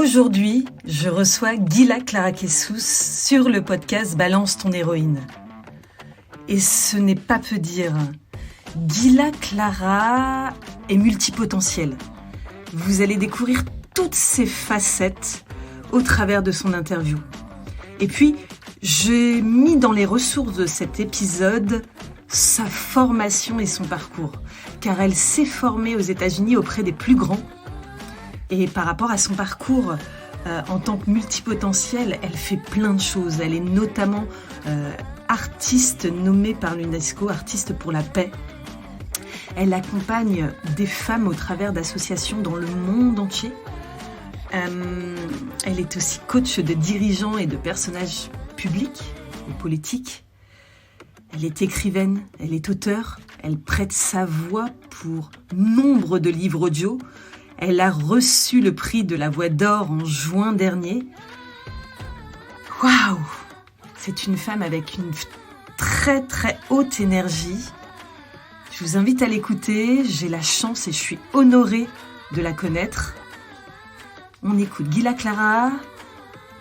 Aujourd'hui, je reçois Guila Clara-Kessous sur le podcast Balance ton héroïne. Et ce n'est pas peu dire. Guila Clara est multipotentielle. Vous allez découvrir toutes ses facettes au travers de son interview. Et puis, j'ai mis dans les ressources de cet épisode sa formation et son parcours, car elle s'est formée aux États-Unis auprès des plus grands. Et par rapport à son parcours en tant que multipotentielle, elle fait plein de choses. Elle est notamment artiste nommée par l'UNESCO, artiste pour la paix. Elle accompagne des femmes au travers d'associations dans le monde entier. Elle est aussi coach de dirigeants et de personnages publics ou politiques. Elle est écrivaine, elle est auteure, elle prête sa voix pour nombre de livres audio. Elle a reçu le prix de la Voix d'Or en juin dernier. Waouh! C'est une femme avec une très très haute énergie. Je vous invite à l'écouter, j'ai la chance et je suis honorée de la connaître. On écoute Guila Clara.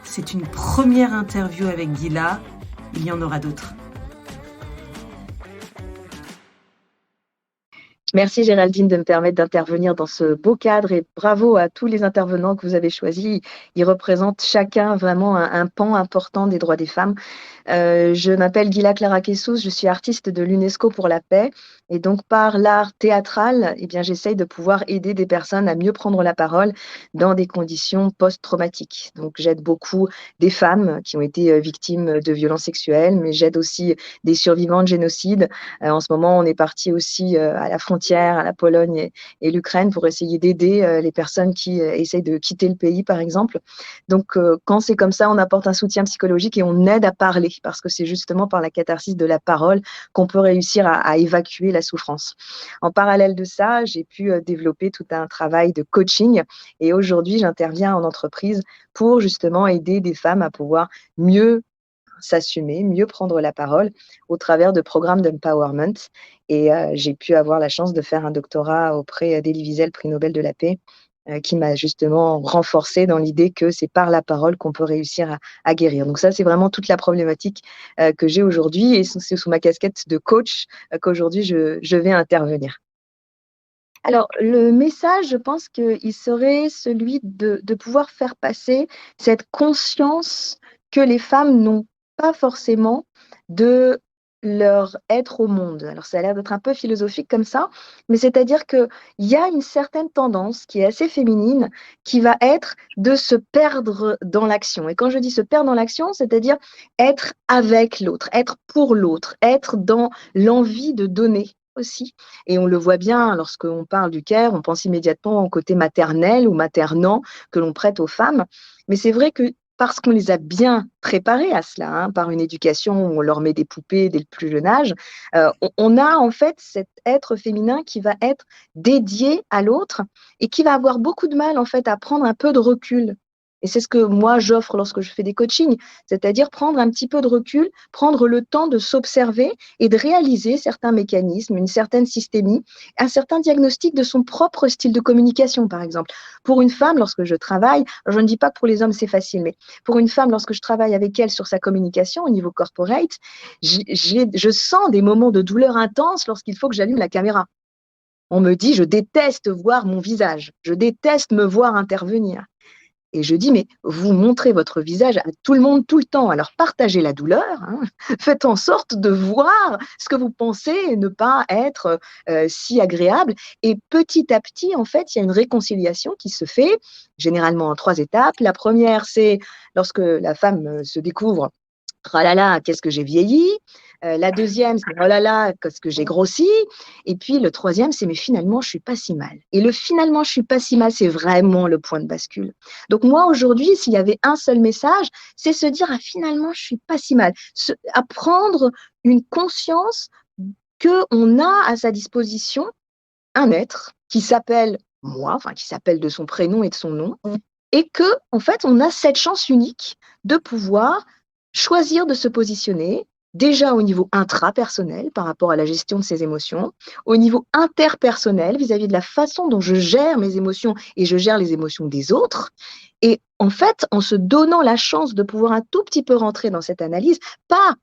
C'est une première interview avec Guila. Il y en aura d'autres. Merci Géraldine de me permettre d'intervenir dans ce beau cadre et bravo à tous les intervenants que vous avez choisis. Ils représentent chacun vraiment un pan important des droits des femmes. Je m'appelle Guila Clara-Kessous, je suis artiste de l'UNESCO pour la paix et donc par l'art théâtral, j'essaye de pouvoir aider des personnes à mieux prendre la parole dans des conditions post-traumatiques. Donc j'aide beaucoup des femmes qui ont été victimes de violences sexuelles, mais j'aide aussi des survivants de génocide. En ce moment, on est parti aussi à la frontière, à la Pologne et l'Ukraine pour essayer d'aider les personnes qui essayent de quitter le pays, par exemple. Donc quand c'est comme ça, on apporte un soutien psychologique et on aide à parler, parce que c'est justement par la catharsis de la parole qu'on peut réussir à évacuer la souffrance. En parallèle de ça, j'ai pu développer tout un travail de coaching et aujourd'hui, j'interviens en entreprise pour justement aider des femmes à pouvoir mieux s'assumer, mieux prendre la parole au travers de programmes d'empowerment. Et j'ai pu avoir la chance de faire un doctorat auprès d'Elie Wiesel, prix Nobel de la paix, qui m'a justement renforcée dans l'idée que c'est par la parole qu'on peut réussir à guérir. Donc ça, c'est vraiment toute la problématique que j'ai aujourd'hui et c'est sous ma casquette de coach qu'aujourd'hui je vais intervenir. Alors, le message, je pense qu'il serait celui de pouvoir faire passer cette conscience que les femmes n'ont pas forcément de leur être au monde. Alors, ça a l'air d'être un peu philosophique comme ça, mais c'est-à-dire qu'il y a une certaine tendance qui est assez féminine, qui va être de se perdre dans l'action. Et quand je dis se perdre dans l'action, c'est-à-dire être avec l'autre, être pour l'autre, être dans l'envie de donner aussi. Et on le voit bien lorsqu'on parle du care, on pense immédiatement au côté maternel ou maternant que l'on prête aux femmes. Mais c'est vrai que parce qu'on les a bien préparées à cela, par une éducation où on leur met des poupées dès le plus jeune âge, on a en fait cet être féminin qui va être dédié à l'autre et qui va avoir beaucoup de mal en fait à prendre un peu de recul. Et c'est ce que moi j'offre lorsque je fais des coachings, c'est-à-dire prendre un petit peu de recul, prendre le temps de s'observer et de réaliser certains mécanismes, une certaine systémie, un certain diagnostic de son propre style de communication, par exemple. Pour une femme, lorsque je travaille, je ne dis pas que pour les hommes c'est facile, mais pour une femme, lorsque je travaille avec elle sur sa communication au niveau corporate, je sens des moments de douleur intense lorsqu'il faut que j'allume la caméra. On me dit, je déteste voir mon visage, je déteste me voir intervenir. Et je dis, mais vous montrez votre visage à tout le monde tout le temps, alors partagez la douleur, faites en sorte de voir ce que vous pensez ne pas être si agréable. Et petit à petit, en fait, il y a une réconciliation qui se fait, généralement en 3 étapes. La première, c'est lorsque la femme se découvre, « Oh là là, qu'est-ce que j'ai vieilli ?» La deuxième, c'est « Oh là là, qu'est-ce que j'ai grossi ?» Et puis le troisième, c'est « Mais finalement, je suis pas si mal. » Et le « finalement, je suis pas si mal », c'est vraiment le point de bascule. Donc moi, aujourd'hui, s'il y avait un seul message, c'est se dire « Ah, finalement, je suis pas si mal ». À prendre une conscience qu'on a à sa disposition un être qui s'appelle moi, enfin qui s'appelle de son prénom et de son nom, et que, en fait, on a cette chance unique de pouvoir choisir de se positionner, Déjà au niveau intrapersonnel par rapport à la gestion de ses émotions, au niveau interpersonnel vis-à-vis de la façon dont je gère mes émotions et je gère les émotions des autres. Et en fait, en se donnant la chance de pouvoir un tout petit peu rentrer dans cette analyse, pas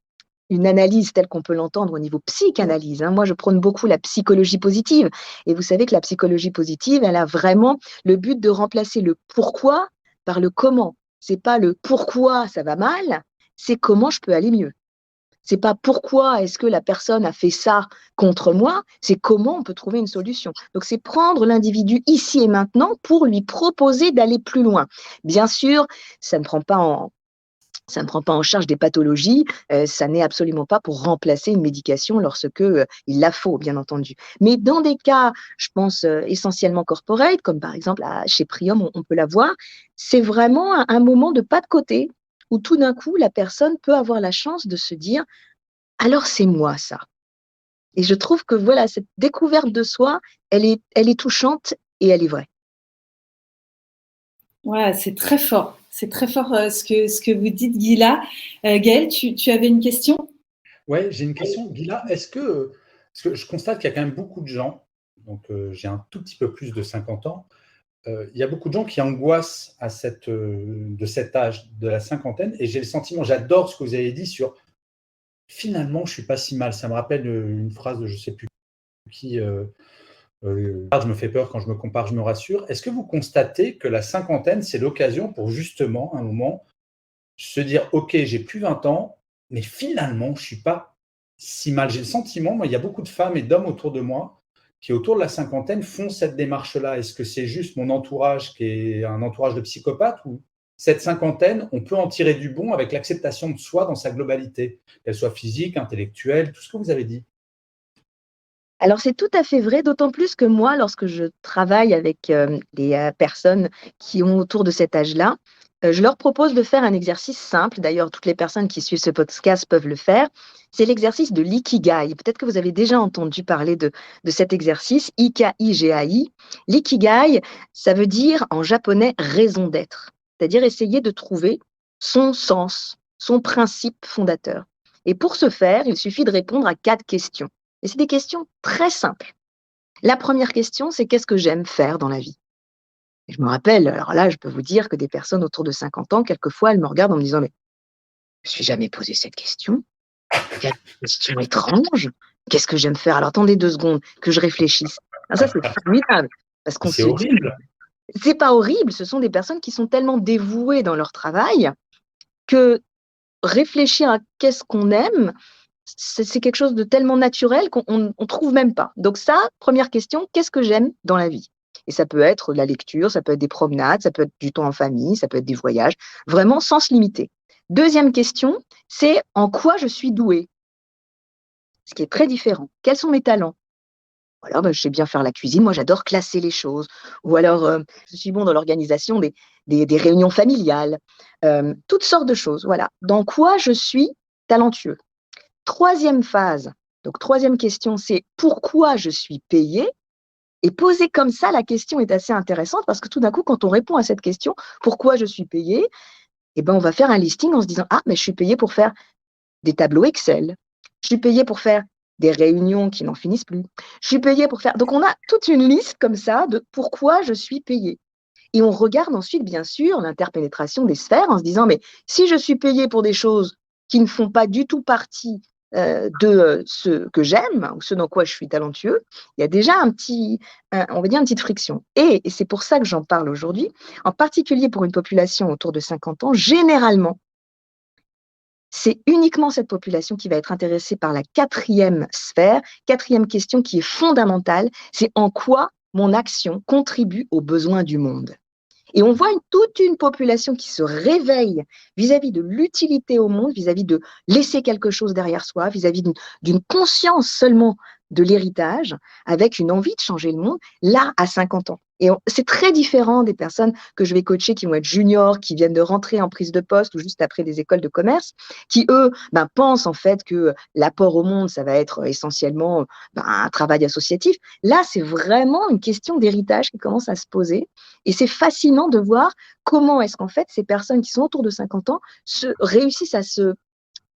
une analyse telle qu'on peut l'entendre au niveau psychanalyse, hein. Moi, je prône beaucoup la psychologie positive. Et vous savez que la psychologie positive, elle a vraiment le but de remplacer le pourquoi par le comment. C'est pas le pourquoi ça va mal, c'est comment je peux aller mieux. C'est pas pourquoi est-ce que la personne a fait ça contre moi, c'est comment on peut trouver une solution. Donc c'est prendre l'individu ici et maintenant pour lui proposer d'aller plus loin. Bien sûr, ça ne prend pas en charge des pathologies, ça n'est absolument pas pour remplacer une médication lorsque il la faut, bien entendu. Mais dans des cas, je pense essentiellement corporate, comme par exemple chez Prium, on peut la voir, c'est vraiment un moment de pas de côté où tout d'un coup, la personne peut avoir la chance de se dire alors c'est moi ça. Et je trouve que voilà, cette découverte de soi, elle est touchante et elle est vraie. Ouais, c'est très fort. C'est très fort ce que vous dites, Gila. Gaëlle, tu avais une question? Ouais, j'ai une question. Gila, parce que je constate qu'il y a quand même beaucoup de gens, donc j'ai un tout petit peu plus de 50 ans, il y a beaucoup de gens qui angoissent de cet âge, de la cinquantaine, et j'ai le sentiment, j'adore ce que vous avez dit sur finalement, je ne suis pas si mal. Ça me rappelle une phrase de je ne sais plus qui, je me fais peur quand je me compare, je me rassure. Est-ce que vous constatez que la cinquantaine, c'est l'occasion pour justement, un moment, se dire, OK, j'ai plus 20 ans, mais finalement, je ne suis pas si mal. J'ai le sentiment, moi, il y a beaucoup de femmes et d'hommes autour de moi qui, autour de la cinquantaine, font cette démarche-là. Est-ce que c'est juste mon entourage qui est un entourage de psychopathes ou cette cinquantaine, on peut en tirer du bon avec l'acceptation de soi dans sa globalité, qu'elle soit physique, intellectuelle, tout ce que vous avez dit? Alors c'est tout à fait vrai, d'autant plus que moi, lorsque je travaille avec des personnes qui ont autour de cet âge-là, je leur propose de faire un exercice simple. D'ailleurs, toutes les personnes qui suivent ce podcast peuvent le faire. C'est l'exercice de l'ikigai. Peut-être que vous avez déjà entendu parler de cet exercice, Ikigai. L'ikigai, ça veut dire en japonais raison d'être, c'est-à-dire essayer de trouver son sens, son principe fondateur. Et pour ce faire, il suffit de répondre à 4 questions. Et c'est des questions très simples. La première question, c'est qu'est-ce que j'aime faire dans la vie? Et je me rappelle, alors là, je peux vous dire que des personnes autour de 50 ans, quelquefois, elles me regardent en me disant, mais je ne me suis jamais posé cette question. Quelle question étrange. Qu'est-ce que j'aime faire? Alors attendez 2 secondes, que je réfléchisse. Alors ça, c'est formidable. Parce qu'on C'est se dit, horrible. c'est pas horrible, ce sont des personnes qui sont tellement dévouées dans leur travail que réfléchir à qu'est-ce qu'on aime, c'est quelque chose de tellement naturel qu'on on trouve même pas. Donc ça, première question, qu'est-ce que j'aime dans la vie? Et ça peut être la lecture, ça peut être des promenades, ça peut être du temps en famille, ça peut être des voyages, vraiment sans se limiter. Deuxième question, c'est en quoi je suis douée? Ce qui est très différent. Quels sont mes talents? Voilà, je sais bien faire la cuisine, moi j'adore classer les choses. Ou alors, je suis bon dans l'organisation des réunions familiales. Toutes sortes de choses, voilà. Dans quoi je suis talentueux? Troisième phase, donc troisième question, c'est pourquoi je suis payé? Et poser comme ça, la question est assez intéressante parce que tout d'un coup, quand on répond à cette question, pourquoi je suis payé? Eh ben, on va faire un listing en se disant, ah, mais je suis payé pour faire des tableaux Excel. Je suis payé pour faire des réunions qui n'en finissent plus. Je suis payé pour faire. Donc, on a toute une liste comme ça de pourquoi je suis payé. Et on regarde ensuite, bien sûr, l'interpénétration des sphères en se disant, mais si je suis payé pour des choses qui ne font pas du tout partie de ce que j'aime ou ce dans quoi je suis talentueux, il y a déjà on va dire une petite friction. Et c'est pour ça que j'en parle aujourd'hui, en particulier pour une population autour de 50 ans, généralement, c'est uniquement cette population qui va être intéressée par la quatrième sphère, quatrième question qui est fondamentale, c'est en quoi mon action contribue aux besoins du monde. Et on voit toute une population qui se réveille vis-à-vis de l'utilité au monde, vis-à-vis de laisser quelque chose derrière soi, vis-à-vis d'une conscience seulement de l'héritage, avec une envie de changer le monde, là, à 50 ans. Et c'est très différent des personnes que je vais coacher qui vont être juniors, qui viennent de rentrer en prise de poste ou juste après des écoles de commerce, qui, eux, pensent en fait que l'apport au monde, ça va être essentiellement un travail associatif. Là, c'est vraiment une question d'héritage qui commence à se poser. Et c'est fascinant de voir comment est-ce qu'en fait, ces personnes qui sont autour de 50 ans réussissent à se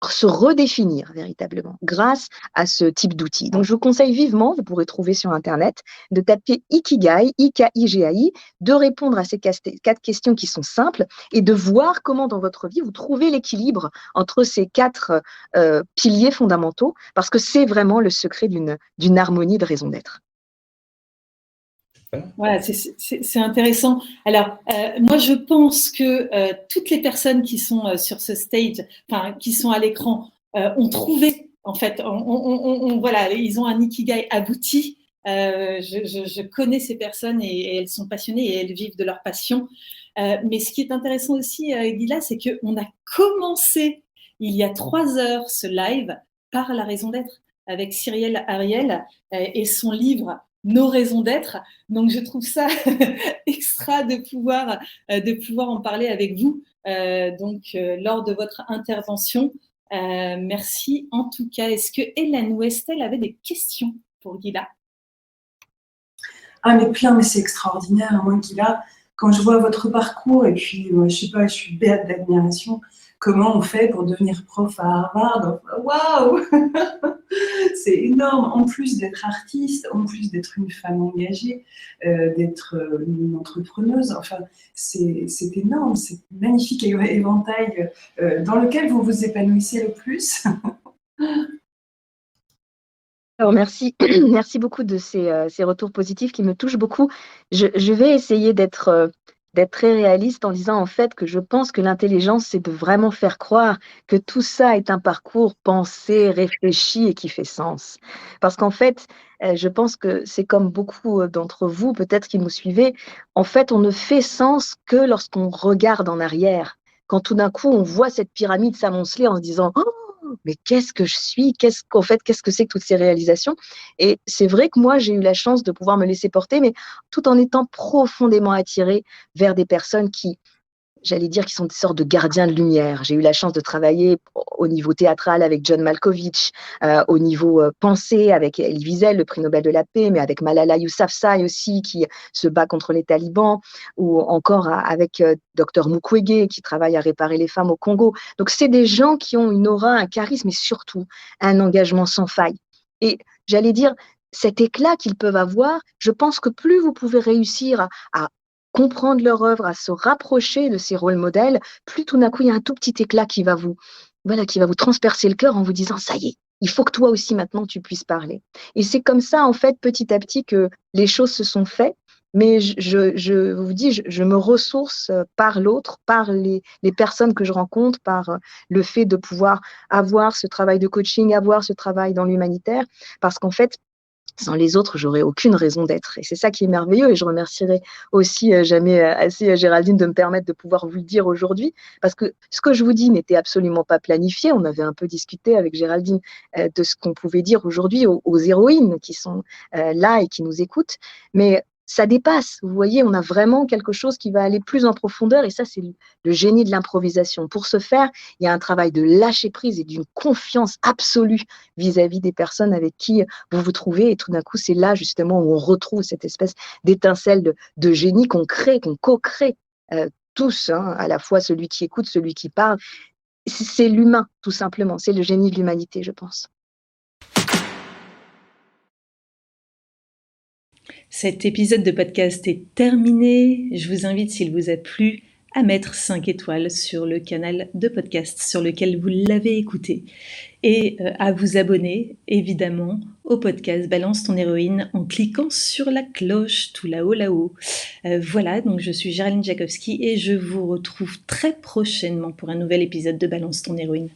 se redéfinir véritablement grâce à ce type d'outils. Donc, je vous conseille vivement, vous pourrez trouver sur Internet, de taper Ikigai, I-K-I-G-A-I, de répondre à ces 4 questions qui sont simples et de voir comment dans votre vie vous trouvez l'équilibre entre ces 4 piliers fondamentaux, parce que c'est vraiment le secret d'une harmonie de raison d'être. Voilà, c'est intéressant. Alors, moi, je pense que toutes les personnes qui sont sur ce stage, enfin, qui sont à l'écran, ont trouvé, en fait, voilà, ils ont un ikigai abouti. Je connais ces personnes et elles sont passionnées et elles vivent de leur passion. Mais ce qui est intéressant aussi, Gila, c'est qu'on a commencé il y a 3 heures ce live par la raison d'être avec Cyrielle Ariel et son livre Nos raisons d'être. Donc, je trouve ça extra de pouvoir en parler avec vous lors de votre intervention. Merci en tout cas. Est-ce que Hélène ou Estelle avaient des questions pour Gila? Ah, mais plein, mais c'est extraordinaire. Moi, Gila, quand je vois votre parcours, et puis, je sais pas, je suis béate d'admiration. Comment on fait pour devenir prof à Harvard? Waouh! C'est énorme. En plus d'être artiste, en plus d'être une femme engagée, d'être une entrepreneuse, enfin, c'est énorme. C'est un magnifique éventail dans lequel vous vous épanouissez le plus. Alors, merci, merci beaucoup de ces retours positifs qui me touchent beaucoup. Je vais essayer d'être très réaliste en disant en fait que je pense que l'intelligence, c'est de vraiment faire croire que tout ça est un parcours pensé, réfléchi et qui fait sens. Parce qu'en fait, je pense que c'est comme beaucoup d'entre vous, peut-être qui nous suivez, en fait, on ne fait sens que lorsqu'on regarde en arrière. Quand tout d'un coup, on voit cette pyramide s'amonceler en se disant « Oh, mais qu'est-ce que je suis? Qu'est-ce que c'est que toutes ces réalisations ?» Et c'est vrai que moi, j'ai eu la chance de pouvoir me laisser porter, mais tout en étant profondément attirée vers des personnes qui, j'allais dire, qui sont des sortes de gardiens de lumière. J'ai eu la chance de travailler au niveau théâtral avec John Malkovich, au niveau pensée avec Elie Wiesel, le prix Nobel de la paix, mais avec Malala Yousafzai aussi, qui se bat contre les talibans, ou encore avec Dr Mukwege, qui travaille à réparer les femmes au Congo. Donc, c'est des gens qui ont une aura, un charisme et surtout un engagement sans faille. Et j'allais dire, cet éclat qu'ils peuvent avoir, je pense que plus vous pouvez réussir à comprendre leur œuvre, à se rapprocher de ces rôles modèles, plus tout d'un coup, il y a un tout petit éclat qui va vous transpercer le cœur en vous disant, ça y est, il faut que toi aussi maintenant tu puisses parler. Et c'est comme ça, en fait, petit à petit que les choses se sont faites. Mais je vous dis, je me ressource par l'autre, par les personnes que je rencontre, par le fait de pouvoir avoir ce travail de coaching, avoir ce travail dans l'humanitaire, parce qu'en fait, sans les autres, j'aurais aucune raison d'être. Et c'est ça qui est merveilleux. Et je remercierai aussi jamais assez Géraldine de me permettre de pouvoir vous le dire aujourd'hui. Parce que ce que je vous dis n'était absolument pas planifié. On avait un peu discuté avec Géraldine de ce qu'on pouvait dire aujourd'hui aux héroïnes qui sont là et qui nous écoutent. Mais ça dépasse. Vous voyez, on a vraiment quelque chose qui va aller plus en profondeur. Et ça, c'est le génie de l'improvisation. Pour ce faire, il y a un travail de lâcher prise et d'une confiance absolue vis-à-vis des personnes avec qui vous vous trouvez. Et tout d'un coup, c'est là justement où on retrouve cette espèce d'étincelle de génie qu'on crée, qu'on co-crée tous, hein, à la fois celui qui écoute, celui qui parle. C'est l'humain, tout simplement. C'est le génie de l'humanité, je pense. Cet épisode de podcast est terminé. Je vous invite, s'il vous a plu, à mettre 5 étoiles sur le canal de podcast sur lequel vous l'avez écouté et à vous abonner, évidemment, au podcast Balance ton héroïne en cliquant sur la cloche tout là-haut. Voilà, donc je suis Géraldine Jakowski et je vous retrouve très prochainement pour un nouvel épisode de Balance ton héroïne.